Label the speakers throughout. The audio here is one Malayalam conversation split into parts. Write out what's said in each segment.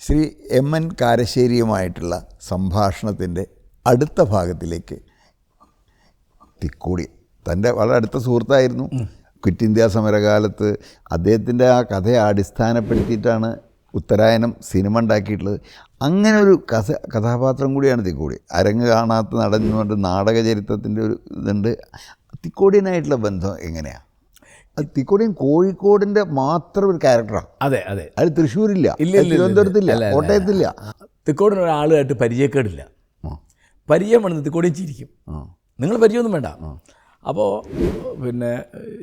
Speaker 1: ശ്രീ എം എൻ കാരശ്ശേരിയുമായിട്ടുള്ള സംഭാഷണത്തിൻ്റെ അടുത്ത ഭാഗത്തിലേക്ക് തിക്കോടി തൻ്റെ വളരെ അടുത്ത സുഹൃത്തായിരുന്നു. ക്വിറ്റ് ഇന്ത്യ സമരകാലത്ത് അദ്ദേഹത്തിൻ്റെ ആ കഥയെ അടിസ്ഥാനപ്പെടുത്തിയിട്ടാണ് ഉത്തരായനം സിനിമ ഉണ്ടാക്കിയിട്ടുള്ളത്. അങ്ങനെ ഒരു കഥാപാത്രം കൂടിയാണ് തിക്കോടി. അരങ്ങ് കാണാത്ത നടൻ എന്ന് പറഞ്ഞിട്ട് നാടക ചരിത്രത്തിൻ്റെ ഒരു ഇതുണ്ട്. തിക്കോടിയനായിട്ടുള്ള ബന്ധം എങ്ങനെയാണ്? തിക്കോടിയൻ കോഴിക്കോടിൻ്റെ മാത്രം ഒരു ക്യാരക്ടറാണ്.
Speaker 2: അതെ അതെ,
Speaker 1: അത് തൃശ്ശൂരില്ല, തിരുവനന്തപുരത്തില്ല, കോട്ടയത്തില്ല.
Speaker 2: തിക്കോടിന് ഒരാളുമായിട്ട് പരിചയക്കേടില്ല. പരിചയം വേണമെന്ന് തിക്കോടിയും ചിരിക്കും. നിങ്ങൾ പരിചയമൊന്നും വേണ്ട. അപ്പോൾ പിന്നെ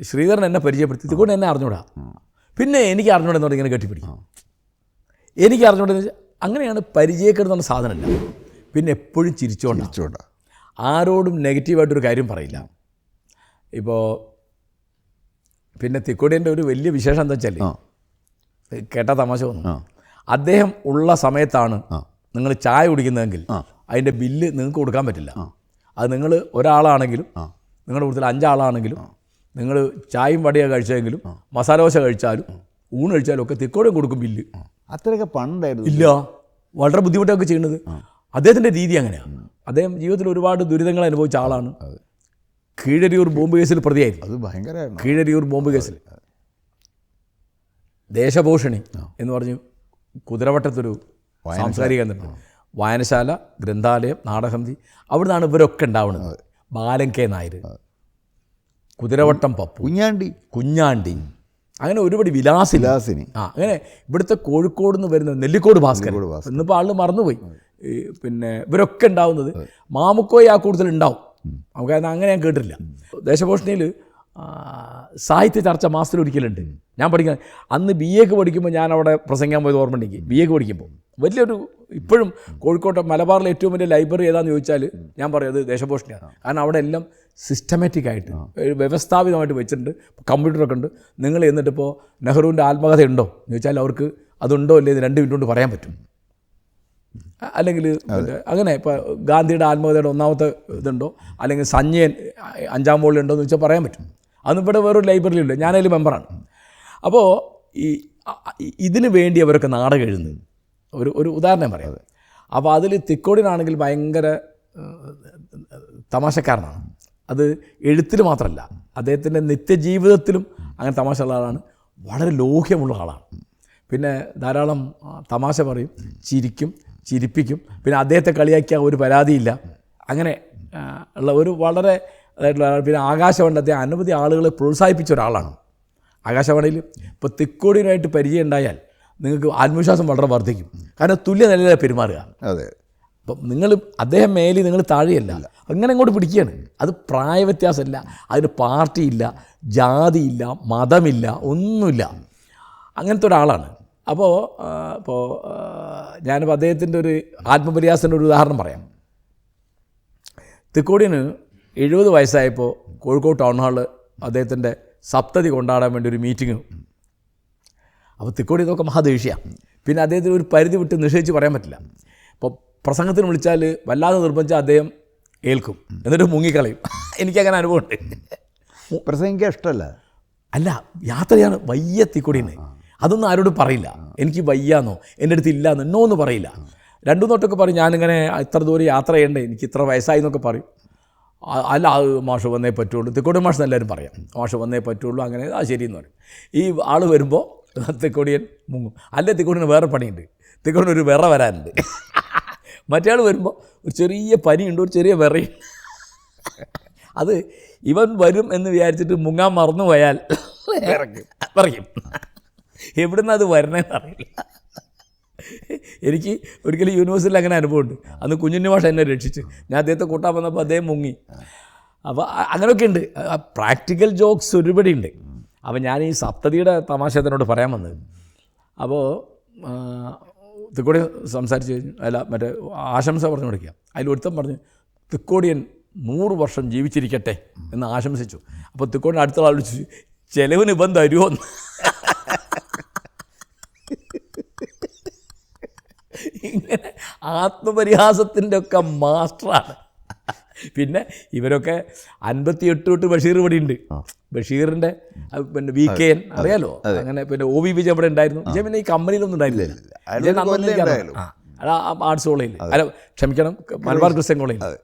Speaker 2: ശ്രീധരൻ എന്നെ പരിചയപ്പെടുത്തി, തിക്കോടി എന്നെ അറിഞ്ഞൂടാ. പിന്നെ എനിക്ക് അറിഞ്ഞൂടെന്ന് പറഞ്ഞാൽ ഇങ്ങനെ കെട്ടിപ്പിടിക്കും. എനിക്ക് അറിഞ്ഞൂടെന്ന് വെച്ചാൽ അങ്ങനെയാണ്. പരിചയക്കേട് എന്ന് പറഞ്ഞ സാധനമല്ല. പിന്നെ എപ്പോഴും ചിരിച്ചോണ്ടാ. ആരോടും നെഗറ്റീവായിട്ടൊരു കാര്യം പറയില്ല. ഇപ്പോൾ പിന്നെ തിക്കോടിയൻ്റെ ഒരു വലിയ വിശേഷം എന്താ വെച്ചാൽ, കേട്ട തമാശ വന്നു, അദ്ദേഹം ഉള്ള സമയത്താണ് നിങ്ങൾ ചായ കുടിക്കുന്നതെങ്കിൽ അതിൻ്റെ ബില്ല് നിങ്ങൾക്ക് കൊടുക്കാൻ പറ്റില്ല. അത് നിങ്ങൾ ഒരാളാണെങ്കിലും നിങ്ങളുടെ കൂടുതൽ 5 ആളാണെങ്കിലും നിങ്ങൾ ചായയും വടിയാണ് കഴിച്ചതെങ്കിലും മസാല ദോശ കഴിച്ചാലും ഊണ് കഴിച്ചാലും ഒക്കെ തിക്കോടിയൻ കൊടുക്കും ബില്ല്.
Speaker 1: അത്രയൊക്കെ പണ്ടായിരുന്നു.
Speaker 2: ഇല്ല, വളരെ ബുദ്ധിമുട്ടൊക്കെ ചെയ്യുന്നത് അദ്ദേഹത്തിൻ്റെ രീതി അങ്ങനെയാണ്. അദ്ദേഹം ജീവിതത്തിൽ ഒരുപാട് ദുരിതങ്ങൾ അനുഭവിച്ച ആളാണ്. കീഴരിയൂർ ബോംബ് കേസിൽ പ്രതിയായിരുന്നു.
Speaker 1: അത് ഭയങ്കരമാണ്.
Speaker 2: കീഴരിയൂർ ബോംബ് കേസിൽ ദേശപോഷിണി എന്ന് പറഞ്ഞ് കുതിരവട്ടത്തൊരു സാംസ്കാരിക കേന്ദ്രം, വായനശാല, ഗ്രന്ഥാലയം, നാടകസമിതി, അവിടുന്നാണ് ഇവരൊക്കെ ഉണ്ടാവുന്നത്. ബാലൻ കെ നായർ, കുതിരവട്ടം പപ്പു, കുഞ്ഞാണ്ടി, അങ്ങനെ ഒരുപാട് വിലാസിനി. അങ്ങനെ ഇവിടുത്തെ കോഴിക്കോട് നിന്ന് വരുന്ന നെല്ലിക്കോട് ഭാസ്കരൻ, ഇന്നിപ്പോൾ ആൾ മറന്നുപോയി. പിന്നെ ഇവരൊക്കെ ഉണ്ടാവുന്നത് മാമുക്കോയി ആ കൂടുതലുണ്ടാവും. നമുക്ക് അങ്ങനെ ഞാൻ കേട്ടിട്ടില്ല. ദേശപോഷണിയിൽ സാഹിത്യ ചർച്ച മാസത്തിലൊരിക്കലുണ്ട്. ഞാൻ പഠിക്കുന്നത് അന്ന് BA പഠിക്കുമ്പോൾ ഞാൻ അവിടെ പ്രസംഗിക്കാൻ പോയത് ഓർമ്മയുണ്ടെങ്കിൽ, BA പഠിക്കുമ്പോൾ വലിയൊരു, ഇപ്പോഴും കോഴിക്കോട്ടെ മലബാറിലെ ഏറ്റവും വലിയ ലൈബ്രറി ഏതാണെന്ന് ചോദിച്ചാൽ ഞാൻ പറയും അത് ദേശപോഷണിയാണ്. കാരണം അവിടെ എല്ലാം സിസ്റ്റമാറ്റിക് ആയിട്ട് വ്യവസ്ഥാപിതമായിട്ട് വെച്ചിട്ടുണ്ട്. കമ്പ്യൂട്ടറൊക്കെ ഉണ്ട്. നിങ്ങൾ എന്നിട്ടിപ്പോൾ നെഹ്റുവിൻ്റെ ആത്മകഥ ഉണ്ടോ എന്ന് ചോദിച്ചാൽ അവർക്ക് അതുണ്ടോ അല്ലേ 2 മിനിറ്റ് കൊണ്ട് പറയാൻ പറ്റും. അല്ലെങ്കിൽ അങ്ങനെ ഇപ്പോൾ ഗാന്ധിയുടെ ആത്മകഥയുടെ 1ാമത്തെ ഇതുണ്ടോ, അല്ലെങ്കിൽ സഞ്ജയൻ 5ാം വോളിയുണ്ടോ എന്ന് വെച്ചാൽ പറയാൻ പറ്റും. അതൊന്നും ഇവിടെ വേറൊരു ലൈബ്രറിയിലുണ്ട്. ഞാനതിൽ മെമ്പറാണ്. അപ്പോൾ ഇതിന് വേണ്ടി അവരൊക്കെ നാടകം എഴുതുന്നത് ഒരു ഉദാഹരണം പറയാം. അപ്പോൾ അതിൽ തിക്കോടിനാണെങ്കിൽ ഭയങ്കര തമാശക്കാരനാണ്. അത് എഴുത്തിൽ മാത്രമല്ല, അദ്ദേഹത്തിൻ്റെ നിത്യജീവിതത്തിലും അങ്ങനെ തമാശയുള്ള ആളാണ്. വളരെ ലോഹ്യമുള്ള ആളാണ്. പിന്നെ ധാരാളം തമാശ പറയും, ചിരിപ്പിക്കും. പിന്നെ അദ്ദേഹത്തെ കളിയാക്കിയാൽ ഒരു പരാതിയില്ല. അങ്ങനെ ഉള്ള ഒരു വളരെ ഇതായിട്ടുള്ള ആൾ. പിന്നെ ആകാശവാണി അദ്ദേഹം അനവധി ആളുകളെ പ്രോത്സാഹിപ്പിച്ച ഒരാളാണ്. ആകാശവാണിയിൽ ഇപ്പോൾ തിക്കോടിയുമായിട്ട് പരിചയം ഉണ്ടായാൽ നിങ്ങൾക്ക് ആത്മവിശ്വാസം വളരെ വർദ്ധിക്കും. കാരണം തുല്യ നിലയിലെ പെരുമാറുക.
Speaker 1: അതെ.
Speaker 2: അപ്പം നിങ്ങൾ അദ്ദേഹം മേലിൽ, നിങ്ങൾ താഴെയല്ല, അങ്ങനെ അങ്ങോട്ട് പിടിക്കുകയാണ്. അത് പ്രായവ്യത്യാസമില്ല, അതിന് പാർട്ടിയില്ല, ജാതിയില്ല, മതമില്ല, ഒന്നുമില്ല. അങ്ങനത്തെ ഒരാളാണ്. അപ്പോൾ ഞാനിപ്പോൾ അദ്ദേഹത്തിൻ്റെ ഒരു ആത്മപരിഹാസത്തിൻ്റെ ഒരു ഉദാഹരണം പറയാം. തിക്കോടിയന് 70 വയസ്സായപ്പോൾ കോഴിക്കോട് ടൗൺ ഹാളിൽ അദ്ദേഹത്തിൻ്റെ സപ്തതി കൊണ്ടാടാൻ വേണ്ടി ഒരു മീറ്റിംഗ്. അപ്പോൾ തിക്കോടി ഇതൊക്കെ മഹാദേഷ്യമാണ്. പിന്നെ അദ്ദേഹത്തിന് ഒരു പരിധി വിട്ട് നിഷേധിച്ച് പറയാൻ പറ്റില്ല. ഇപ്പോൾ പ്രസംഗത്തിന് വിളിച്ചാൽ വല്ലാതെ നിർബന്ധിച്ചാൽ അദ്ദേഹം ഏൽക്കും, എന്നിട്ട് മുങ്ങിക്കളയും. എനിക്കങ്ങനെ അനുഭവമുണ്ട്.
Speaker 1: പ്രസംഗിക്കാൻ ഇഷ്ടമല്ല,
Speaker 2: അല്ല, യാത്രയാണ് വയ്യ തിക്കോടിന്. അതൊന്നും ആരോടും പറയില്ല. എനിക്ക് വയ്യാന്നോ, എൻ്റെ അടുത്ത് ഇല്ലയെന്നോ എന്നൊന്നും പറയില്ല. 2 നോട്ടൊക്കെ പറയും, ഞാനിങ്ങനെ ഇത്ര ദൂരം യാത്ര ചെയ്യണ്ടേ, എനിക്ക് ഇത്ര വയസ്സായി എന്നൊക്കെ പറയും. അല്ല, അത് മാഷ് വന്നേ പറ്റുള്ളൂ, തിക്കോടി മാഷ് എല്ലാവരും പറയാം, മാഷ് വന്നേ പറ്റുള്ളൂ, അങ്ങനെ ആ ശരിയെന്ന് പറയും. ഈ ആൾ വരുമ്പോൾ തിക്കോടിയൻ മുങ്ങും. അല്ലേ തിക്കോടിന് വേറെ പണിയുണ്ട്, തിക്കോടിന് ഒരു വിറ വരാനുണ്ട്. മറ്റേ ആൾ വരുമ്പോൾ ഒരു ചെറിയ പനിയുണ്ട്, ഒരു ചെറിയ വിറയുണ്ട്. അത് ഇവൻ വരും എന്ന് വിചാരിച്ചിട്ട് മുങ്ങാൻ മറന്നു പോയാൽ പറയും. എവിടുന്ന് അത് വരണേന്ന് അറിയില്ല. എനിക്ക് ഒരിക്കലും യൂണിവേഴ്സിറ്റിയിൽ അങ്ങനെ അനുഭവമുണ്ട്. അന്ന് കുഞ്ഞുണ്ണി മാഷ് എന്നെ രക്ഷിച്ച്. ഞാൻ അദ്ദേഹത്തെ കൂട്ടാൻ വന്നപ്പോൾ അദ്ദേഹം മുങ്ങി. അപ്പോൾ അങ്ങനെയൊക്കെ ഉണ്ട്. പ്രാക്ടിക്കൽ ജോക്സ് ഒരുപടി ഉണ്ട്. അപ്പോൾ ഞാൻ ഈ സപ്തതിയുടെ തമാശ എന്നോട് പറയാൻ വന്നത്. അപ്പോൾ തിക്കോടിയൻ സംസാരിച്ച് കഴിഞ്ഞു, അല്ല മറ്റേ ആശംസ പറഞ്ഞു കൊടുക്കുക. അതിലൊരുത്തം പറഞ്ഞു, തിക്കോടിയൻ 100 വർഷം ജീവിച്ചിരിക്കട്ടെ എന്ന് ആശംസിച്ചു. അപ്പോൾ തിക്കോടിയൻ അടുത്ത ആൾ വിളിച്ചു, ചെലവിന് ഇപ്പം തരുമോ എന്ന്. ഇങ്ങനെ ആത്മപരിഹാസത്തിൻ്റെ ഒക്കെ മാസ്റ്ററാണ്. പിന്നെ ഇവരൊക്കെ 58 തൊട്ട് ബഷീർ ഇവിടെ ഉണ്ട്. ബഷീറിൻ്റെ പിന്നെ VKN അറിയാലോ, അങ്ങനെ പിന്നെ OV വിജയൻ ഇവിടെ ഉണ്ടായിരുന്നു. വിജയൻ പിന്നെ ഈ കമ്പനിയിലൊന്നും ഉണ്ടായിരുന്നില്ല. ആർട്സ് കോളേജിൽ, അല്ല ക്ഷമിക്കണം, മലബാർ ക്രിസ്ത്യൻ കോളേജിൽ.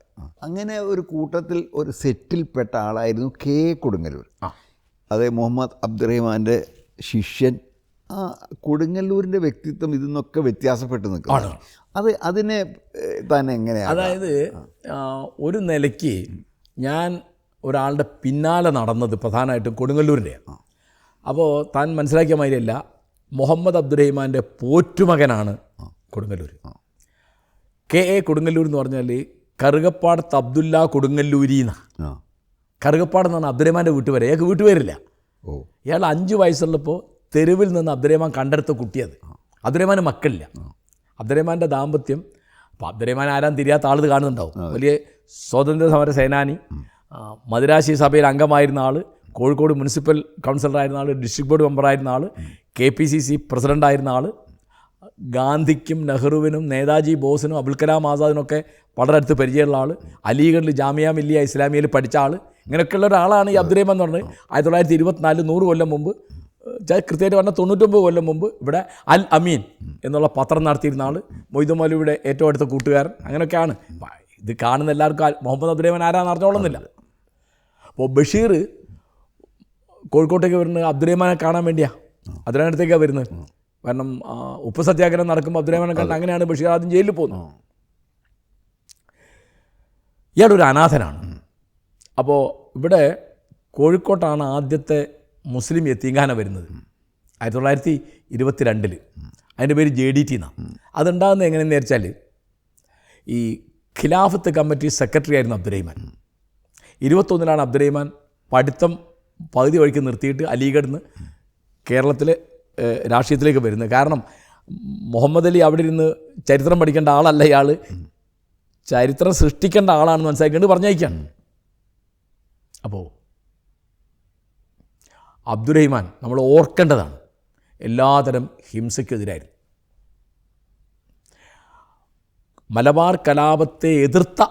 Speaker 1: അങ്ങനെ ഒരു കൂട്ടത്തിൽ ഒരു സെറ്റിൽപ്പെട്ട ആളായിരുന്നു K കൊടുങ്ങല്ലൂർ. അത് മുഹമ്മദ് അബ്ദുറഹിമാൻ്റെ ശിഷ്യൻ. ആ കൊടുങ്ങല്ലൂരിൻ്റെ വ്യക്തിത്വം ഇതിന്നൊക്കെ വ്യത്യാസപ്പെട്ട് നിൽക്കുന്നു. അതിനെ തന്നെ എങ്ങനെയാണ്?
Speaker 2: അതായത് ഒരു നിലയ്ക്ക് ഞാൻ ഒരാളുടെ പിന്നാലെ നടന്നത് പ്രധാനമായിട്ടും കൊടുങ്ങല്ലൂരിൻ്റെയാണ്. അപ്പോൾ താൻ മനസ്സിലാക്കിയ മാതിരിയല്ല, മുഹമ്മദ് അബ്ദുറഹിമാൻ്റെ പോറ്റുമകനാണ് കൊടുങ്ങല്ലൂർ. KA കൊടുങ്ങല്ലൂർ എന്ന് പറഞ്ഞാൽ കറുകപ്പാടത്ത് അബ്ദുല്ല കൊടുങ്ങല്ലൂരി എന്നാണ്. കറുകപ്പാട് എന്ന് പറഞ്ഞാൽ അബ്ദുറഹിമാൻ്റെ വീട്ടുപേര്. അയാൾക്ക് വീട്ടുപേരില്ല. ഇയാൾ 5 വയസ്സുള്ളപ്പോൾ തെരുവിൽ നിന്ന് അബ്ദുറഹിമാൻ കണ്ടെടുത്ത കുട്ടിയത്. അബ്ദുറഹിമാന് മക്കളില്ല. അബ്ദുറഹിമാൻ്റെ ദാമ്പത്യം, അപ്പോൾ അബ്ദുറഹിമാൻ ആരാന്ന് തിരിയാത്ത ആൾ കാണുന്നുണ്ടാവും. വലിയ സ്വാതന്ത്ര്യ സമര സേനാനി, മദിരാശി സഭയിൽ അംഗമായിരുന്ന ആൾ, കോഴിക്കോട് മുനിസിപ്പൽ കൗൺസിലറായിരുന്ന ആൾ, ഡിസ്ട്രിക്ട് ബോർഡ് മെമ്പറായിരുന്ന ആൾ, KPCC പ്രസിഡൻ്റായിരുന്ന ആൾ, ഗാന്ധിക്കും നെഹ്റുവിനും നേതാജി ബോസിനും അബുൽ കലാം ആസാദിനൊക്കെ വളരെ അടുത്ത് പരിചയമുള്ള ആൾ, അലിഗഡിൽ ജാമിയ മില്ലിയ ഇസ്ലാമിയയിൽ പഠിച്ച ആൾ, ഇങ്ങനെയൊക്കെയുള്ള ഒരാളാണ് ഈ അബ്ദുറഹിമാൻ എന്ന് പറഞ്ഞത്. 1924 100 കൊല്ലം മുമ്പ്, കൃത്യമായിട്ട് പറഞ്ഞാൽ 99 കൊല്ലം മുമ്പ് ഇവിടെ അൽ അമീൻ എന്നുള്ള പത്രം നടത്തിയിരുന്ന ആൾ, മൊയ്തു മൗലവിയുടെ ഏറ്റവും അടുത്ത കൂട്ടുകാരൻ. അങ്ങനെയൊക്കെയാണ്. ഇത് കാണുന്ന എല്ലാവർക്കും മുഹമ്മദ് അബ്ദുറഹിമാൻ ആരാന്ന് അറിഞ്ഞോളുന്നില്ല. അപ്പോൾ ബഷീർ കോഴിക്കോട്ടേക്ക് വരുന്നത് അബ്ദുറഹിമാനെ കാണാൻ വേണ്ടിയാണ്. അതിനടുത്തേക്കാണ് വരുന്നത്. കാരണം ഉപ്പ് സത്യാഗ്രഹം നടക്കുമ്പോൾ അബ്ദുറഹിമാനെ കണ്ട് അങ്ങനെയാണ് ബഷീർ ആദ്യം ജയിലിൽ പോകുന്നത്. ഇയാളൊരു അനാഥനാണ്. അപ്പോൾ ഇവിടെ കോഴിക്കോട്ടാണ് ആദ്യത്തെ മുസ്ലിം യത്തീംഖാന വരുന്നത് 1922. അതിൻ്റെ പേര് JDT എന്നാണ്. അതുണ്ടാകുന്നത് എങ്ങനെയെന്ന് വെച്ചാൽ, ഈ ഖിലാഫത്ത് കമ്മിറ്റി സെക്രട്ടറി ആയിരുന്നു അബ്ദുറഹിമാൻ. 21 അബ്ദുറഹിമാൻ പഠിത്തം പകുതി വഴിക്ക് നിർത്തിയിട്ട് അലിഗഡിൽ നിന്ന് കേരളത്തിലെ രാഷ്ട്രീയത്തിലേക്ക് വരുന്നത്. കാരണം മുഹമ്മദ് അലി അവിടെ ഇരുന്ന് ചരിത്രം പഠിക്കേണ്ട ആളല്ല, ഇയാൾ ചരിത്രം സൃഷ്ടിക്കേണ്ട ആളാണെന്ന് മനസ്സിലാക്കിയിട്ട് പറഞ്ഞയക്കുകയാണ്. അപ്പോൾ അബ്ദുറഹിമാൻ നമ്മൾ ഓർക്കേണ്ടതാണ്, എല്ലാതരം ഹിംസയ്ക്കെതിരായിരുന്നു. മലബാർ കലാപത്തെ എതിർത്ത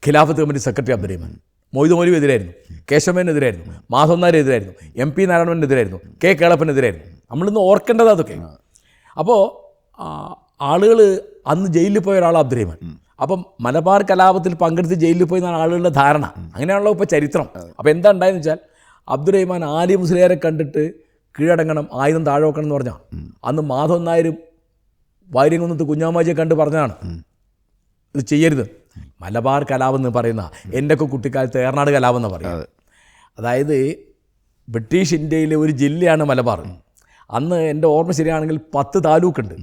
Speaker 2: ഖിലാഫത്ത് കമ്മിറ്റി സെക്രട്ടറി അബ്ദുറഹിമാൻ. മൊയ്തു മൗലവി എതിരായിരുന്നു, കേശവനെതിരായിരുന്നു, മാധവനാരെതിരായിരുന്നു, MP നാരായണനെതിരായിരുന്നു, K കേളപ്പനെതിരായിരുന്നു. നമ്മളിന്ന് ഓർക്കേണ്ടത് അതൊക്കെ. അപ്പോൾ ആളുകൾ അന്ന് ജയിലിൽ പോയ ഒരാൾ അബ്ദുറഹിമാൻ. അപ്പം മലബാർ കലാപത്തിൽ പങ്കെടുത്ത് ജയിലിൽ പോയി എന്നാണ് ആളുകളുടെ ധാരണ. അങ്ങനെയാണല്ലോ ഇപ്പോൾ ചരിത്രം. അപ്പോൾ എന്താ ഉണ്ടായെന്ന് വെച്ചാൽ, അബ്ദുറഹിമാൻ ആലി മുസ്ലിയാരെ കണ്ടിട്ട് കീഴടങ്ങണം, ആയുധം താഴെ വെക്കണം എന്ന് പറഞ്ഞാൽ, അന്ന് മാധവൻ നായരും വാര്യംകുന്നത്ത് കുഞ്ഞാമാജിയെ കണ്ട് പറഞ്ഞതാണ് ഇത് ചെയ്യരുത്. മലബാർ കലാപം എന്ന് പറയുന്ന എൻ്റെയൊക്കെ കുട്ടിക്കാലത്ത് ഏറനാട് കലാപം എന്ന് പറയുന്നത്. അതായത് ബ്രിട്ടീഷ് ഇന്ത്യയിലെ ഒരു ജില്ലയാണ് മലബാർ. അന്ന് എൻ്റെ ഓർമ്മ ശരിയാണെങ്കിൽ 10 താലൂക്കുണ്ട്.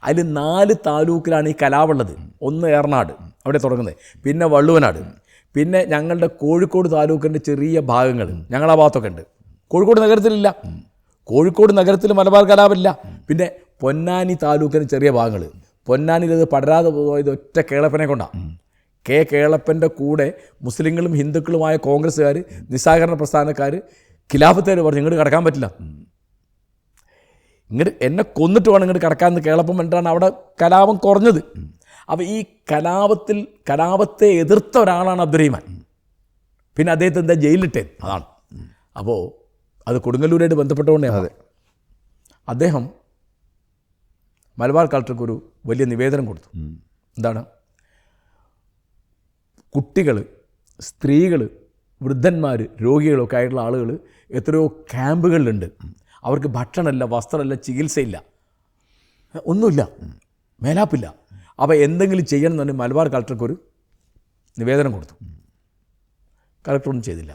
Speaker 2: അതിൽ 4 താലൂക്കിലാണ് ഈ കലാപുള്ളത്. ഒന്ന് ഏറനാട്, അവിടെ തുടങ്ങുന്നത്, പിന്നെ വള്ളുവനാട്, പിന്നെ ഞങ്ങളുടെ കോഴിക്കോട് താലൂക്കിൻ്റെ ചെറിയ ഭാഗങ്ങൾ ഞങ്ങളാ ഭാഗത്തൊക്കെ ഉണ്ട്. കോഴിക്കോട് നഗരത്തിലില്ല. കോഴിക്കോട് നഗരത്തിൽ മലബാർ കലാപമില്ല. പിന്നെ പൊന്നാനി താലൂക്കിന് ചെറിയ ഭാഗങ്ങൾ. പൊന്നാനിയിലത് പടരാതെ പോയത് ഒറ്റ കേളപ്പനെ കൊണ്ടാണ്. K കേളപ്പൻ്റെ കൂടെ മുസ്ലിങ്ങളും ഹിന്ദുക്കളുമായ കോൺഗ്രസ്സുകാർ, നിസ്സഹകരണ പ്രസ്ഥാനക്കാർ, ഖിലാഫത്തുകാർ പറഞ്ഞു ഇങ്ങോട്ട് കടക്കാൻ പറ്റില്ല, ഇങ്ങോട്ട് എന്നെ കൊന്നിട്ട് വേണം ഇങ്ങോട്ട് കടക്കാമെന്ന് കേളപ്പം പറഞ്ഞിട്ടാണ് അവിടെ കലാപം കുറഞ്ഞത്. അപ്പോൾ ഈ കലാപത്തെ എതിർത്ത ഒരാളാണ് അബ്ദുറഹിമാൻ. പിന്നെ അദ്ദേഹത്തെ എന്താ ജയിലിലിട്ടേ അതാണ്. അപ്പോൾ അത് കൊടുങ്ങല്ലൂരായിട്ട് ബന്ധപ്പെട്ടുകൊണ്ടാണ് അദ്ദേഹം മലബാർ കളക്ടർക്ക് ഒരു വലിയ നിവേദനം കൊടുത്തു. എന്താണ്? കുട്ടികൾ, സ്ത്രീകൾ, വൃദ്ധന്മാർ, രോഗികളൊക്കെ ആയിട്ടുള്ള ആളുകൾ എത്രയോ ക്യാമ്പുകളിലുണ്ട്. അവർക്ക് ഭക്ഷണമില്ല, വസ്ത്രമില്ല, ചികിത്സയില്ല, ഒന്നുമില്ല, മേലാപ്പില്ല. അപ്പോൾ എന്തെങ്കിലും ചെയ്യണം എന്ന് പറഞ്ഞ് മലബാർ കളക്ടർക്കൊരു നിവേദനം കൊടുത്തു. കളക്ടറൊന്നും ചെയ്തില്ല.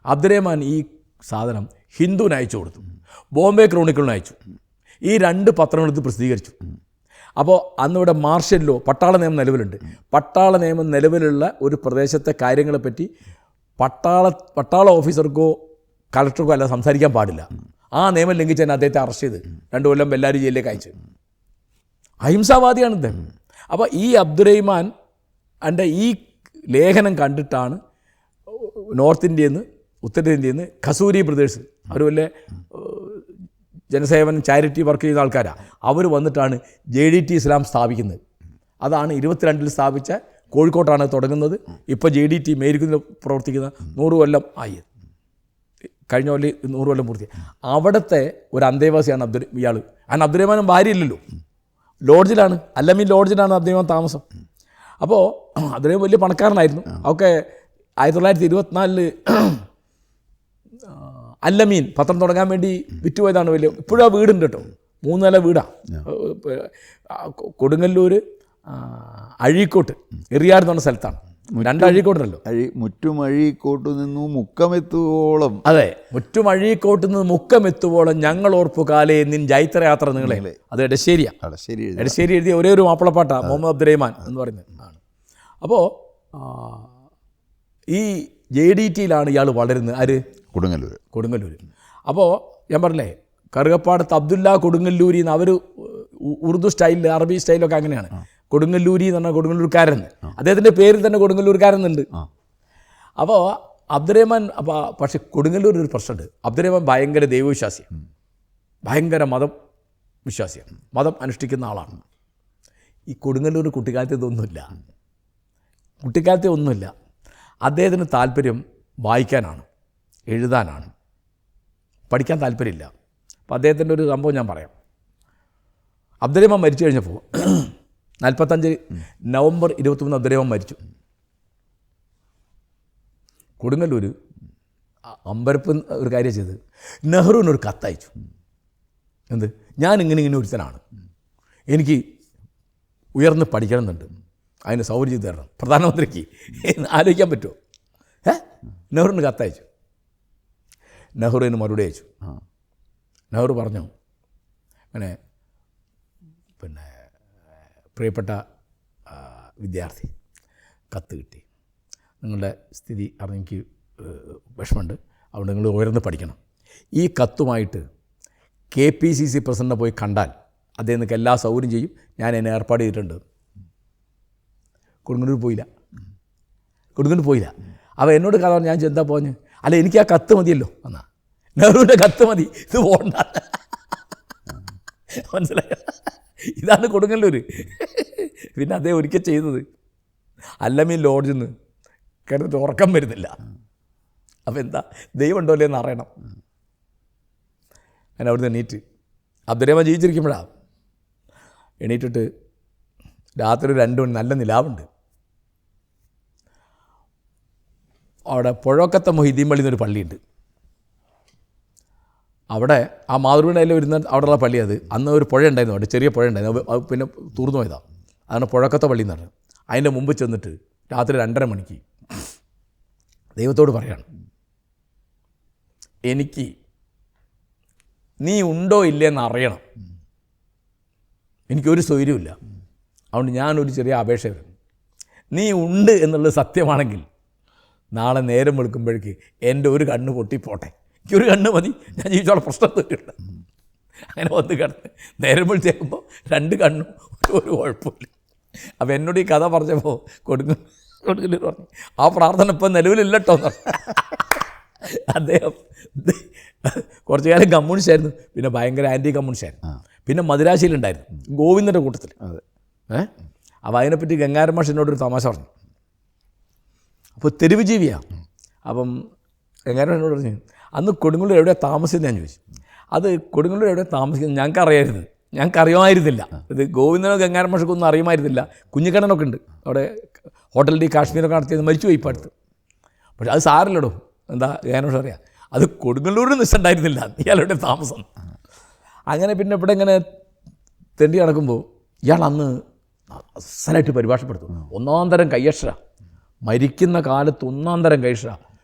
Speaker 2: അബ്ദുറഹിമാൻ ഈ സാധനം ഹിന്ദുവിന് അയച്ചു കൊടുത്തു, ബോംബെ ക്രോണിക്കിളിന് അയച്ചു. ഈ 2 പത്രങ്ങളെടുത്ത് പ്രസിദ്ധീകരിച്ചു. അപ്പോൾ അന്നിവിടെ മാർഷ്യൽ ലോ, പട്ടാള നിയമം നിലവിലുണ്ട്. പട്ടാള നിയമം നിലവിലുള്ള ഒരു പ്രദേശത്തെ കാര്യങ്ങളെപ്പറ്റി പട്ടാള ഓഫീസർക്കോ കളക്ടർക്കോ അല്ല സംസാരിക്കാൻ പാടില്ല. ആ നിയമം ലംഘിച്ച് തന്നെ അദ്ദേഹത്തെ അറസ്റ്റ് ചെയ്ത് 2 കൊല്ലം ബെല്ലാരി ജയിലിലേക്ക് അയച്ചു. അഹിംസാവാദിയാണ് ഇദ്ദേഹം. അപ്പോൾ ഈ അബ്ദുറഹിമാൻ എൻ്റെ ഈ ലേഖനം കണ്ടിട്ടാണ് നോർത്ത് ഇന്ത്യയിൽ നിന്ന്, ഉത്തരേന്ത്യയിൽ നിന്ന്, കസൂരി ബ്രദേഴ്സ്, അവർ വലിയ ജനസേവനം ചാരിറ്റി വർക്ക് ചെയ്യുന്ന ആൾക്കാരാണ്. അവർ വന്നിട്ടാണ് JDT ഇസ്ലാം സ്ഥാപിക്കുന്നത്. അതാണ് 22 സ്ഥാപിച്ച കോഴിക്കോട്ടാണ് തുടങ്ങുന്നത്. ഇപ്പോൾ JDT മേരിക്കുന്നിൽ പ്രവർത്തിക്കുന്ന 100 കൊല്ലം ആയി, കഴിഞ്ഞ കൊല്ലം 100 കൊല്ലം പൂർത്തി. അവിടുത്തെ ഒരു അന്തേവാസിയാണ് ഇയാൾ. കാരണം അബ്ദുറഹ്മാനും ഭാര്യ ഇല്ലല്ലോ, ലോഡ്ജിലാണ്, അല്ലമീൻ ലോഡ്ജിലാണ് അബ്ദുറഹ്മാൻ താമസം. അപ്പോൾ അബ്ദുറഹ്മാൻ വലിയ പണക്കാരനായിരുന്നു. അതൊക്കെ 1924 അല്ലമീൻ പത്രം തുടങ്ങാൻ വേണ്ടി വിറ്റുപോയതാണ്. വലിയ ഇപ്പോഴും ആ വീടുണ്ട് കേട്ടോ, 3 നില വീടാണ്. കൊടുങ്ങല്ലൂർ അഴീക്കോട്ട് എറിയാട് എന്ന് പറഞ്ഞ സ്ഥലത്താണ്. 2 അഴീക്കോട്ടുണ്ടല്ലോ,
Speaker 1: മുറ്റുമഴീക്കോട്ടു നിന്നു മുക്കമെത്തുവോളം.
Speaker 2: അതെ, മുറ്റുമഴീക്കോട്ട് നിന്ന് മുക്കമെത്തുവോളം ഞങ്ങൾ ഓർപ്പു കാലേ നിൻ ജൈത്രയാത്ര നിങ്ങളെ. അത് എടശ്ശേരിയാണ്. എടശ്ശേരി എഴുതിയ ഒരേ ഒരു മാപ്പിളപ്പാട്ടാണ് മുഹമ്മദ് അബ്ദുറഹ്മാൻ എന്ന് പറയുന്നത് ആണ്. അപ്പോൾ ഈ JDTയിലാണ് ഇയാൾ വളരുന്നത്. ആര്? കൊടുങ്ങല്ലൂർ. അപ്പോൾ ഞാൻ പറഞ്ഞില്ലേ, കറുകപ്പാടത്ത് അബ്ദുല്ല കൊടുങ്ങല്ലൂരി എന്ന്, അവർ ഉറുദു സ്റ്റൈലിൽ അറബി സ്റ്റൈലൊക്കെ അങ്ങനെയാണ്. കൊടുങ്ങല്ലൂരി എന്ന് പറഞ്ഞാൽ കൊടുങ്ങല്ലൂർക്കാരൻ, അദ്ദേഹത്തിൻ്റെ പേരിൽ തന്നെ കൊടുങ്ങല്ലൂർക്കാരെന്നുണ്ട്. അപ്പോൾ അബ്ദുറഹ്മാൻ, പക്ഷേ കൊടുങ്ങല്ലൂർ ഒരു പ്രശ്നമുണ്ട്. അബ്ദുറഹ്മാൻ ഭയങ്കര ദൈവവിശ്വാസിയാണ്, ഭയങ്കര മതം വിശ്വാസിയാണ്, മതം അനുഷ്ഠിക്കുന്ന ആളാണ്. ഈ കൊടുങ്ങല്ലൂർ കുട്ടിക്കാലത്ത് ഇതൊന്നുമില്ല, അദ്ദേഹത്തിന് താല്പര്യം വായിക്കാനാണ്, എഴുതാനാണ്, പഠിക്കാൻ താല്പര്യമില്ല. അപ്പോൾ അദ്ദേഹത്തിൻ്റെ ഒരു സംഭവം ഞാൻ പറയാം. അബ്ദുറഹ്മാൻ മരിച്ചു കഴിഞ്ഞപ്പോൾ 45 നവംബർ 23 അബ്ദുറഹ്മാൻ മരിച്ചു. കൊടുങ്ങല്ലൂർ അമ്പരപ്പ് ഒരു കാര്യം ചെയ്ത് നെഹ്റുവിനൊരു കത്തയച്ചു. എന്ത്? ഞാൻ ഇങ്ങനെ ഒരുത്തനാണ്, എനിക്ക് ഉയർന്ന് പഠിക്കണമെന്നുണ്ട്, അതിന് സൗകര്യം ചെയ്ത് തരണം പ്രധാനമന്ത്രിക്ക്. ആലോചിക്കാൻ പറ്റുമോ? നെഹ്റുവിന് കത്തയച്ചു. നെഹ്റുവിന് മറുപടി അയച്ചു. നെഹ്റു പറഞ്ഞു, അങ്ങനെ പ്രിയപ്പെട്ട വിദ്യാർത്ഥി, കത്ത് കിട്ടി, നിങ്ങളുടെ സ്ഥിതി അറിഞ്ഞ് എനിക്ക് വിഷമമുണ്ട്, അതുകൊണ്ട് നിങ്ങൾ ഉയർന്ന് പഠിക്കണം. ഈ കത്തുമായിട്ട് KPCC പ്രസിഡൻറ്റിനെ പോയി കണ്ടാൽ അദ്ദേഹം നിങ്ങൾക്ക് എല്ലാ സൗകര്യം ചെയ്യും, ഞാൻ എന്നെ ഏർപ്പാട് ചെയ്തിട്ടുണ്ട്. കൊടുങ്ങല്ലൂർ പോയില്ല. അപ്പോൾ എന്നോട് കഥ പറഞ്ഞു. ഞാൻ ചെന്താ പോഞ്ഞ്, അല്ല എനിക്ക് ആ കത്ത് മതിയല്ലോ എന്നാ. നെഹ്റുവിൻ്റെ കത്ത് മതി, ഇത് പോകണ്ട. മനസ്സിലായോ? ഇതാണ് കൊടുങ്ങല്ലൂർ. പിന്നെ അദ്ദേഹം ഒരിക്കൽ ചെയ്തത്, അല്ലമീൻ ലോഡ്ജിൽ നിന്ന് കിടന്നിട്ട് ഉറക്കം വരുന്നില്ല. അപ്പോൾ എന്താ, ദൈവം ഉണ്ടോ അല്ലേ എന്ന് അറിയണം. അങ്ങനെ അവിടുന്ന് എണീറ്റ്, അബ്ദുറഹ്മാൻ ജീവിച്ചിരിക്കുമ്പോഴാണ് എണീറ്റിട്ട് രാത്രി 2 മണി, നല്ല നിലാവുണ്ട്. അവിടെ പുഴക്കത്തെ മൊഹിദ്ദീൻ പള്ളി എന്നൊരു പള്ളിയുണ്ട്. അവിടെ ആ മാതൃഭൂമിയിൽ വരുന്ന അവിടെയുള്ള പള്ളി. അത് അന്ന് ഒരു പുഴ ഉണ്ടായിരുന്നു, അവിടെ ചെറിയ പുഴ ഉണ്ടായിരുന്നു, അത് പിന്നെ തൂർന്നു പോയതാണ്. അതാണ് പുഴക്കത്തെ പള്ളി എന്ന് പറഞ്ഞത്. അതിൻ്റെ മുമ്പ് ചെന്നിട്ട് രാത്രി 2:30 മണിക്ക് ദൈവത്തോട് പറയാണ്, എനിക്ക് നീ ഉണ്ടോ ഇല്ലയെന്ന് അറിയണം, എനിക്കൊരു സൗകര്യമില്ല, അതുകൊണ്ട് ഞാനൊരു ചെറിയ അപേക്ഷ വരുന്നു. നീ ഉണ്ട് എന്നുള്ളത് സത്യമാണെങ്കിൽ നാളെ നേരം വെളുക്കുമ്പോഴേക്ക് എൻ്റെ ഒരു കണ്ണ് പൊട്ടിപ്പോട്ടെ, എനിക്കൊരു കണ്ണ് മതി, ഞാൻ ജീവിച്ചോളം പ്രശ്നം തീർക്കില്ല. അങ്ങനെ വന്ന് കിടന്ന് നേരം വെളുത്തേക്കുമ്പോൾ 2 കണ്ണും ഒരു കുഴപ്പമില്ല. അപ്പോൾ എന്നോട് ഈ കഥ പറഞ്ഞപ്പോൾ കൊടുങ്ങല്ലൂർ പറഞ്ഞു, ആ പ്രാർത്ഥന ഇപ്പം നിലവിലില്ലട്ടോ എന്ന് പറഞ്ഞു. അദ്ദേഹം കുറച്ചു കാലം കമ്മ്യൂണിസ്റ്റായിരുന്നു, പിന്നെ ഭയങ്കര ആൻറ്റി കമ്മ്യൂണിസ്റ്റായിരുന്നു. പിന്നെ മദിരാശിയിലുണ്ടായിരുന്നു, ഗോവിന്ദൻ്റെ കൂട്ടത്തിൽ. അപ്പോൾ അതിനെപ്പറ്റി ഗംഗാരൻ മാഷ് എന്നോടൊരു തമാശ പറഞ്ഞു. അപ്പോൾ തെരുവ് ജീവിയാണ്. അപ്പം ഗംഗാരൻ എന്നോട് പറഞ്ഞു, അന്ന് കൊടുങ്ങല്ലൂർ എവിടെയാണ് താമസിക്കുന്നത് ഞാൻ ചോദിച്ചു. അത് കൊടുങ്ങല്ലൂർ എവിടെയാണ് താമസിക്കുന്നത് ഞങ്ങൾക്കറിയുമായിരുന്നില്ല. ഇത് ഗോവിന്ദനോ ഗംഗാരൻ മാഷൊക്കെ അറിയുമായിരുന്നില്ല. കുഞ്ഞിക്കണ്ണനൊക്കെ ഉണ്ട് അവിടെ, ഹോട്ടൽ ഡി കാശ്മീരൊക്കെ നടത്തിയത്, മരിച്ചു പോയി ഇപ്പോൾ അടുത്ത്. പക്ഷെ അത് സാറില്ലടോ, എന്താ ഗംഗാരൻ മാഷ് അറിയാം, അത് കൊടുങ്ങല്ലൂരിൽ നിശ്ചയുണ്ടായിരുന്നില്ല ഇയാളുടെ താമസം. അങ്ങനെ പിന്നെ ഇവിടെ ഇങ്ങനെ തെണ്ടി നടക്കുമ്പോൾ ഇയാൾ അന്ന് അസലായിട്ട് പരിഭാഷപ്പെടുത്തും. 1-ാം തരം കയ്യക്ഷര, മരിക്കുന്ന കാലത്ത് 1-ാം തരം കയ്യക്ഷര,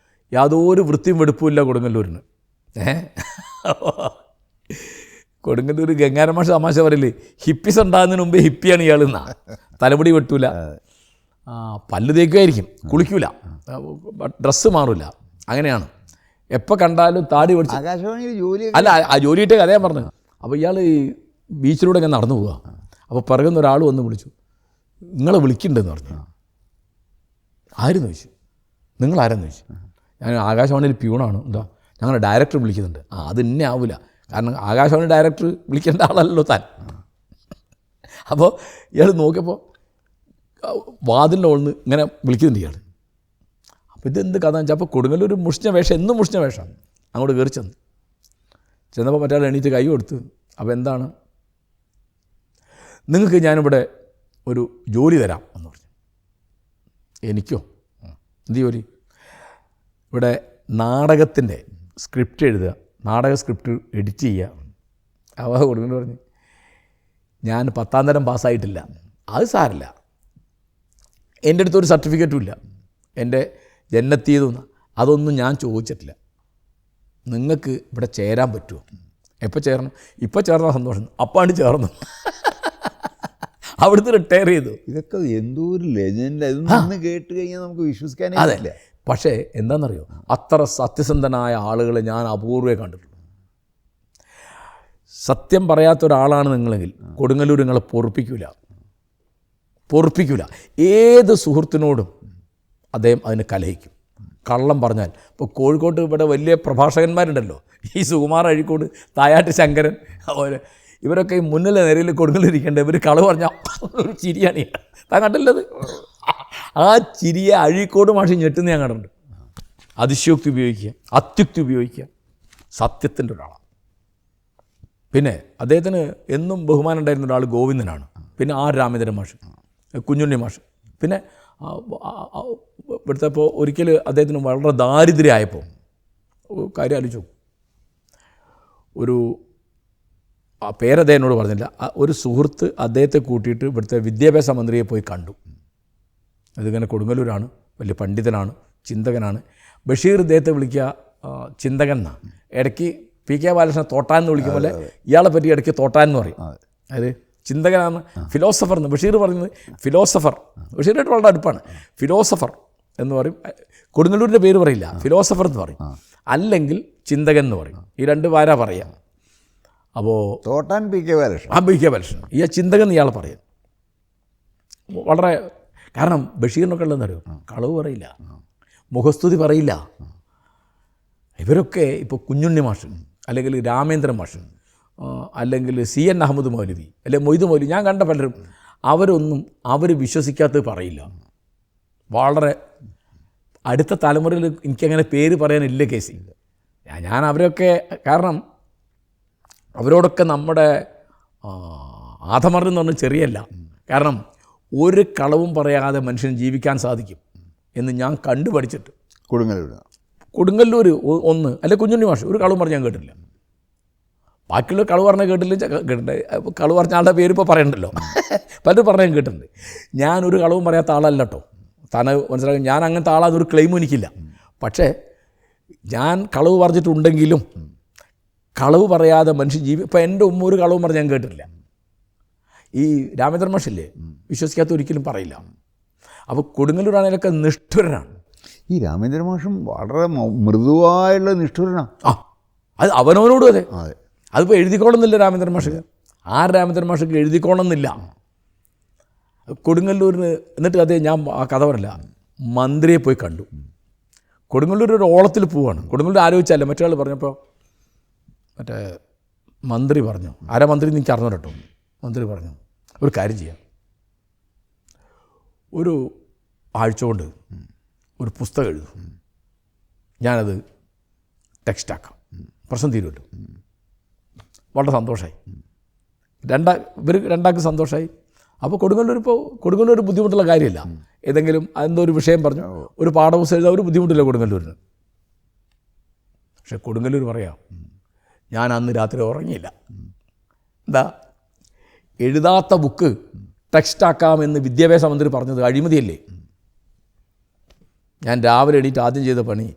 Speaker 2: യാതൊരു വൃത്തിയും വെടുപ്പുമില്ല കൊടുങ്ങല്ലൂരിന്. കൊടുങ്ങല്ലൂർ ഗംഗാരൻ മാഷ് തമാശ പറയില്ലേ, ഹിപ്പീസ് ഉണ്ടാകുന്നതിന് മുമ്പേ ഹിപ്പിയാണ് ഇയാളെന്നാ. തലമുടി വെട്ടൂല, പല്ല് തേക്കുമായിരിക്കും, കുളിക്കൂല, ഡ്രസ്സ് മാറില്ല, അങ്ങനെയാണ്. എപ്പോൾ കണ്ടാലും താടി പഠിച്ച് അല്ല ആ ജോലിയിട്ടേ കഥയാൻ പറഞ്ഞു. അപ്പോൾ ഇയാൾ ബീച്ചിലൂടെ ഇങ്ങനെ നടന്നു പോവുക. അപ്പോൾ പിറകുന്ന ഒരാൾ വന്ന് വിളിച്ചു, നിങ്ങളെ വിളിക്കണ്ടെന്ന് പറഞ്ഞു. ആരെന്ന് ചോദിച്ചു. നിങ്ങളാരെന്ന് ചോദിച്ചു. ഞാൻ ആകാശവാണിയിൽ പ്യൂണാണ്. എന്താ, ഞങ്ങളുടെ ഡയറക്ടർ വിളിക്കുന്നുണ്ട്. അത് ഇന്നെ ആവില്ല, കാരണം ആകാശവാണി ഡയറക്ടർ വിളിക്കേണ്ട ആളല്ലോ താൻ. അപ്പോൾ ഇയാൾ നോക്കിയപ്പോൾ വാതിലിൻ്റെ ഉള്ളിൽ ഇങ്ങനെ വിളിക്കുന്നുണ്ട് ഇയാൾ. അപ്പോൾ ഇതെന്ത് കഥ വെച്ചാൽ അപ്പോൾ കൊടുങ്ങല്ലൂർ മുഷിഞ്ഞ വേഷം, എന്നും മുഷിഞ്ഞ വേഷമാണ്. അങ്ങോട്ട് കയറി ചെന്നപ്പോൾ മറ്റേ എണീറ്റ് കൈ കൊടുത്ത്, അപ്പോൾ എന്താണ്, നിങ്ങൾക്ക് ഞാനിവിടെ ഒരു ജോലി തരാം എന്ന് പറഞ്ഞു. എനിക്കോ? എന്ത് ജോലി? ഇവിടെ നാടകത്തിൻ്റെ സ്ക്രിപ്റ്റ് എഴുതുക, നാടക സ്ക്രിപ്റ്റ് എഡിറ്റ് ചെയ്യുക. അവ കൊടുങ്ങല്ലൂർ പറഞ്ഞു, ഞാൻ 10ാം തരം പാസ്സായിട്ടില്ല. അത് സാരമില്ല, എൻ്റെ അടുത്തൊരു സർട്ടിഫിക്കറ്റും ഇല്ല, എൻ്റെ ജന്നത്തീതൊന്നും അതൊന്നും ഞാൻ ചോദിച്ചിട്ടില്ല. നിങ്ങൾക്ക് ഇവിടെ ചേരാൻ പറ്റുമോ? എപ്പോൾ ചേരണം? ഇപ്പോൾ ചേർന്നാൽ സന്തോഷം. അപ്പാണ്ട് ചേർന്നു. അവിടുന്ന് റിട്ടയർ ചെയ്തു.
Speaker 1: ഇതൊക്കെ എന്തോ ഒരു ലെജൻഡ്. ഇതൊന്നും കേട്ട് കഴിഞ്ഞാൽ നമുക്ക് വിശ്വസിക്കാനേ പറ്റില്ല.
Speaker 2: പക്ഷേ എന്താണെന്നറിയോ, അത്ര സത്യസന്ധനായ ആളുകളെ ഞാൻ അപൂർവേ കണ്ടിട്ടുള്ളൂ. സത്യം പറയാത്ത ഒരാളാണ് നിങ്ങളെങ്കിൽ കൊടുങ്ങല്ലൂർ നിങ്ങളെ പൊറുപ്പിക്കില്ല. ഏത് സുഹൃത്തിനോടും അദ്ദേഹം അതിന് കലഹിക്കും. കള്ളം പറഞ്ഞാൽ ഇപ്പോൾ കോഴിക്കോട്ട് ഇവിടെ വലിയ പ്രഭാഷകന്മാരുണ്ടല്ലോ, ഈ സുകുമാർ അഴീക്കോട്, തായാട്ട് ശങ്കരൻ, ഇവരൊക്കെ ഈ മുന്നിലെ നിരയിൽ കൊടുങ്ങലിരിക്കേണ്ട. ഇവർ കളവ് പറഞ്ഞാൽ ഒരു ചിരിയാണ്. താൻ കണ്ടല്ലത്? ആ ചിരിയെ അഴീക്കോട് മാഷി ഞെട്ടുന്ന ഞാൻ കണ്ടിട്ടുണ്ട്. അതിശയോക്തി ഉപയോഗിക്കുക, അത്യുക്തി ഉപയോഗിക്കുക. സത്യത്തിൻ്റെ ഒരാളാണ്. പിന്നെ അദ്ദേഹത്തിന് എന്നും ബഹുമാനം ഉണ്ടായിരുന്ന ഒരാൾ ഗോവിന്ദനാണ്. പിന്നെ ആർ രാമേന്ദ്രൻ മാഷ്, കുഞ്ഞുണ്ണി മാഷ്. പിന്നെ ഇവിടുത്തെ ഇപ്പോൾ ഒരിക്കൽ അദ്ദേഹത്തിന് വളരെ ദാരിദ്ര്യമായപ്പോൾ കാര്യം ആലോചിച്ചു. ഒരു പേരദ്ദേഹം എന്നോട് പറഞ്ഞില്ല. ഒരു സുഹൃത്ത് അദ്ദേഹത്തെ കൂട്ടിയിട്ട് ഇവിടുത്തെ വിദ്യാഭ്യാസ മന്ത്രിയെ പോയി കണ്ടു. അതിങ്ങനെ കൊടുങ്ങല്ലൂരാണ്, വലിയ പണ്ഡിതനാണ്, ചിന്തകനാണ്. ബഷീർ ഇദ്ദേഹത്തെ വിളിക്കുക ചിന്തകൻ എന്നാണ്. ഇടയ്ക്ക് PK ബാലകൃഷ്ണൻ തോട്ടാൻ എന്ന് വിളിക്കും പോലെ ഇയാളെ പറ്റി ഇടയ്ക്ക് തോട്ടാൻ എന്ന് പറയും. അതായത് ചിന്തകനാണ്, ഫിലോസഫർ എന്ന്. ബഷീർ പറയുന്നത് ഫിലോസഫർ, ബഷീറായിട്ട് വളരെ അടുപ്പാണ്. ഫിലോസഫർ എന്ന് പറയും. കൊടുങ്ങല്ലൂരിൻ്റെ പേര് പറയില്ല, ഫിലോസഫർ എന്ന് പറയും, അല്ലെങ്കിൽ ചിന്തകൻ എന്ന് പറയും. ഈ രണ്ട് പേരാ പറയാം. അപ്പോൾ
Speaker 1: തോട്ടാൻ PK ബാലകൃഷ്ണൻ,
Speaker 2: PK ബാലകൃഷ്ണൻ, ഈ ചിന്തകൻ ഇയാളെ പറയും. വളരെ, കാരണം ബഷീറിനൊക്കെ ഉള്ളതെന്നറിയോ, കളവ് പറയില്ല, മുഖസ്തുതി പറയില്ല. ഇവരൊക്കെ ഇപ്പോൾ കുഞ്ഞുണ്ണി മാഷ്, അല്ലെങ്കിൽ രാമേന്ദ്രൻ മാഷ്, അല്ലെങ്കിൽ CN അഹമ്മദ് മൗലവി, അല്ലെങ്കിൽ മൊയ്ത് മൗലവി, ഞാൻ കണ്ട പലരും അവരൊന്നും അവർ വിശ്വസിക്കാത്തത് പറയില്ല. വളരെ അടുത്ത തലമുറയിൽ എനിക്കങ്ങനെ പേര് പറയാനില്ല കേസ്. ഞാൻ അവരൊക്കെ, കാരണം അവരോടൊക്കെ നമ്മുടെ ആധമർന്ന് എന്ന് പറഞ്ഞാൽ ചെറിയല്ല. കാരണം ഒരു കളവും പറയാതെ മനുഷ്യൻ ജീവിക്കാൻ സാധിക്കും എന്ന് ഞാൻ കണ്ടുപഠിച്ചിട്ട്. കൊടുങ്ങല്ലൂർ ഒന്ന്, അല്ലെ കുഞ്ഞുണ്ണി മാഷ് ഒരു കളവും പറഞ്ഞ് ഞാൻ കേട്ടില്ല. ബാക്കിയുള്ള കളവ് പറഞ്ഞാൽ കേട്ടില്ല. കളവ് പറഞ്ഞ ആളുടെ പേര് ഇപ്പോൾ പറയണ്ടല്ലോ, പലരും പറഞ്ഞാൽ കേട്ടിട്ടുണ്ട്. ഞാനൊരു കളവും പറയാത്ത ആളല്ല കേട്ടോ, തന്നെ മനസ്സിലാക്കി. ഞാൻ അങ്ങനത്തെ ആളാതൊരു ക്ലെയിമും എനിക്കില്ല. പക്ഷേ ഞാൻ കളവ് പറഞ്ഞിട്ടുണ്ടെങ്കിലും കളവ് പറയാതെ മനുഷ്യൻ ഇപ്പോൾ എൻ്റെ ഉമ്മ ഒരു കളവും പറഞ്ഞ് ഞാൻ കേട്ടിട്ടില്ല. ഈ രാമേന്ദ്രൻ മാഷില്ലേ, വിശ്വസിക്കാത്ത ഒരിക്കലും പറയില്ല. അപ്പോൾ കൊടുങ്ങല്ലൂരാണേലൊക്കെ നിഷ്ഠുരനാണ്.
Speaker 1: ഈ രാമേന്ദ്രൻ മാഷും വളരെ മൃദുവായുള്ള നിഷ്ഠുരനാണ്.
Speaker 2: അത് അവനവനോടും അതെ. അതിപ്പോൾ എഴുതിക്കോളുന്നില്ല രാമേന്ദ്രൻ മാഷ്. രാമേന്ദ്രൻ മാഷക്ക് എഴുതിക്കോളുന്നില്ല. കൊടുങ്ങല്ലൂരിന് എന്നിട്ട് അതേ ഞാൻ ആ കഥ പറയില്ല, മന്ത്രിയെ പോയി കണ്ടു. കൊടുങ്ങല്ലൂർ ഒരു ഓളത്തിൽ പോവാണ്. കൊടുങ്ങല്ലൂർ ആലോചിച്ചല്ല, മറ്റൊരാൾ പറഞ്ഞപ്പോൾ മറ്റേ മന്ത്രി പറഞ്ഞു, ആരാ മന്ത്രി എനിക്ക് അറിഞ്ഞു കേട്ടോ. മന്ത്രി പറഞ്ഞു, ഒരു കാര്യം ചെയ്യാം, ഒരു ആഴ്ച കൊണ്ട് ഒരു പുസ്തകം എഴുതും, ഞാനത് ടെക്സ്റ്റാക്കാം, പ്രശ്നം തീരുമല്ലോ. വളരെ സന്തോഷമായി. ഇവർ രണ്ടാൾക്ക് സന്തോഷമായി. അപ്പോൾ കൊടുങ്ങല്ലൂർ ബുദ്ധിമുട്ടുള്ള കാര്യമില്ല. ഏതെങ്കിലും എന്തോ ഒരു വിഷയം പറഞ്ഞു, ഒരു പാഠപുസ്തകം എഴുതാൻ ഒരു ബുദ്ധിമുട്ടില്ല കൊടുങ്ങല്ലൂരിന്. പക്ഷെ കൊടുങ്ങല്ലൂർ പറയാം, ഞാൻ അന്ന് രാത്രി ഉറങ്ങിയില്ല. എന്താ, എഴുതാത്ത ബുക്ക് ടെക്സ്റ്റാക്കാമെന്ന് വിദ്യാഭ്യാസ മന്ത്രി പറഞ്ഞത് അഴിമതിയല്ലേ? ഞാൻ രാവിലെ എണീറ്റ് ആദ്യം ചെയ്ത പണി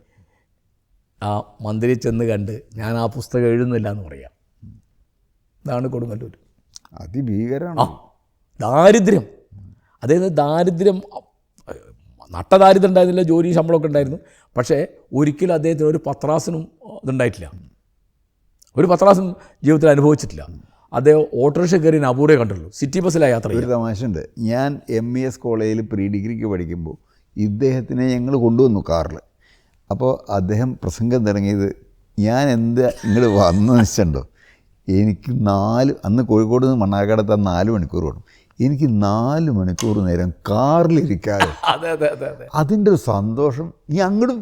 Speaker 2: ആ മന്ത്രിയെ ചെന്ന് കണ്ട് ഞാൻ ആ പുസ്തകം എഴുതുന്നില്ല എന്ന് പറയാം. ഇതാണ് കൊടുങ്ങല്ലൂർ.
Speaker 1: അതിഭീകരമാണ്.
Speaker 2: ദാരിദ്ര്യം, അതായത് ദാരിദ്ര്യം, നട്ടദാരിദ്ര്യം ഉണ്ടായിരുന്നില്ല, ജോലി ശമ്പളമൊക്കെ ഉണ്ടായിരുന്നു. പക്ഷേ ഒരിക്കലും അദ്ദേഹത്തിന് ഒരു പത്രാസിനും ഇതുണ്ടായിട്ടില്ല, ഒരു പത്രാസും ജീവിതത്തിൽ അനുഭവിച്ചിട്ടില്ല. അദ്ദേഹം ഓട്ടോറിക്ഷ കയറി അപൂർവേ കണ്ടുള്ളൂ, സിറ്റി ബസ്സിലാണ് യാത്ര ചെയ്യും.
Speaker 1: ഒരു തമാശയുണ്ട്. ഞാൻ MES കോളേജിൽ പ്രീ ഡിഗ്രിക്ക് പഠിക്കുമ്പോൾ ഇദ്ദേഹത്തിനെ ഞങ്ങൾ കൊണ്ടുവന്നു കാറിൽ. അപ്പോൾ അദ്ദേഹം പ്രസംഗം തുടങ്ങിയത്, ഞാൻ എന്താ ഇങ്ങോട്ട് വന്നു വെച്ചിട്ടുണ്ടോ, എനിക്ക് അന്ന് കോഴിക്കോട് നിന്ന് മണ്ണാർക്കാടെത്താൻ 4 മണിക്കൂർ വേണം, എനിക്ക് 4 മണിക്കൂർ നേരം കാറിലിരിക്കാതെ
Speaker 2: അതെ അതെ അതെ അതെ
Speaker 1: അതിൻ്റെ ഒരു സന്തോഷം ഈ അങ്ങോട്ടും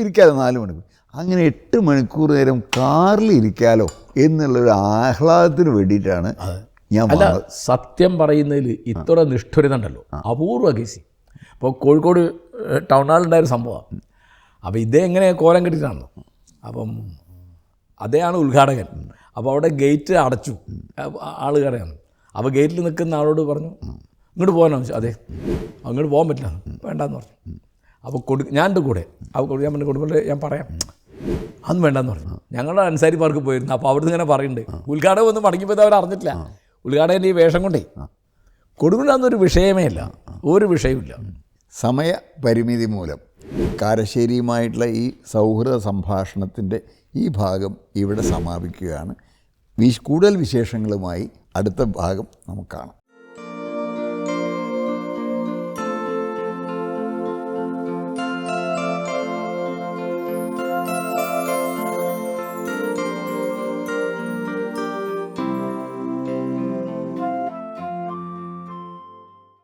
Speaker 1: ഇരിക്കാതെ 4 മണിക്കൂർ അങ്ങനെ 8 മണിക്കൂർ നേരം കാറിലിരിക്കാലോ എന്നുള്ളൊരു ആഹ്ലാദത്തിന് വേണ്ടിയിട്ടാണ് ഞാൻ
Speaker 2: അല്ല സത്യം പറയുന്നതിൽ ഇത്ര നിഷ്ഠുരത ഉണ്ടല്ലോ അപൂർവ കേസി. ഇപ്പോൾ കോഴിക്കോട് ടൗൺ ഹാളുണ്ടായൊരു സംഭവമാണ്. അപ്പോൾ ഇതേ എങ്ങനെ കോലം കെട്ടിട്ടാണല്ലോ. അപ്പം അതേയാണ് ഉദ്ഘാടകൻ. അപ്പോൾ അവിടെ ഗേറ്റ് അടച്ചു, ആൾ കടയാണ്. അപ്പോൾ ഗേറ്റിൽ നിൽക്കുന്ന ആളോട് പറഞ്ഞു ഇങ്ങോട്ട് പോകാനോ ചോദിച്ചു. അതെ അങ്ങോട്ട് പോകാൻ പറ്റില്ല, വേണ്ടാന്ന് പറഞ്ഞു. അപ്പോൾ ഞാൻ എൻ്റെ കൂടെ ഞാൻ പറഞ്ഞു കൊടുക്കുമ്പോൾ ഞാൻ പറയാം അതൊന്നും വേണ്ടെന്ന് പറഞ്ഞു. ഞങ്ങളുടെ അൻസാരി പാർക്ക് പോയിരുന്നു. അപ്പോൾ അവിടുന്ന് ഇങ്ങനെ പറയുന്നുണ്ട് ഉദ്ഘാടകം ഒന്ന് മടങ്ങിപ്പോയത് അവർ അറിഞ്ഞിട്ടില്ല. ഉദ്ഘാടകൻ്റെ ഈ വേഷം കൊണ്ടേ കൊടുക്കുമ്പോഴൊന്നൊരു വിഷയമേ ഇല്ല, ഒരു വിഷയമില്ല.
Speaker 1: സമയപരിമിതി മൂലം കാരശ്ശേരിയുമായിട്ടുള്ള ഈ സൗഹൃദ സംഭാഷണത്തിൻ്റെ ഈ ഭാഗം ഇവിടെ സമാപിക്കുകയാണ്. കൂടുതൽ വിശേഷങ്ങളുമായി അടുത്ത ഭാഗം നമുക്ക് കാണാം.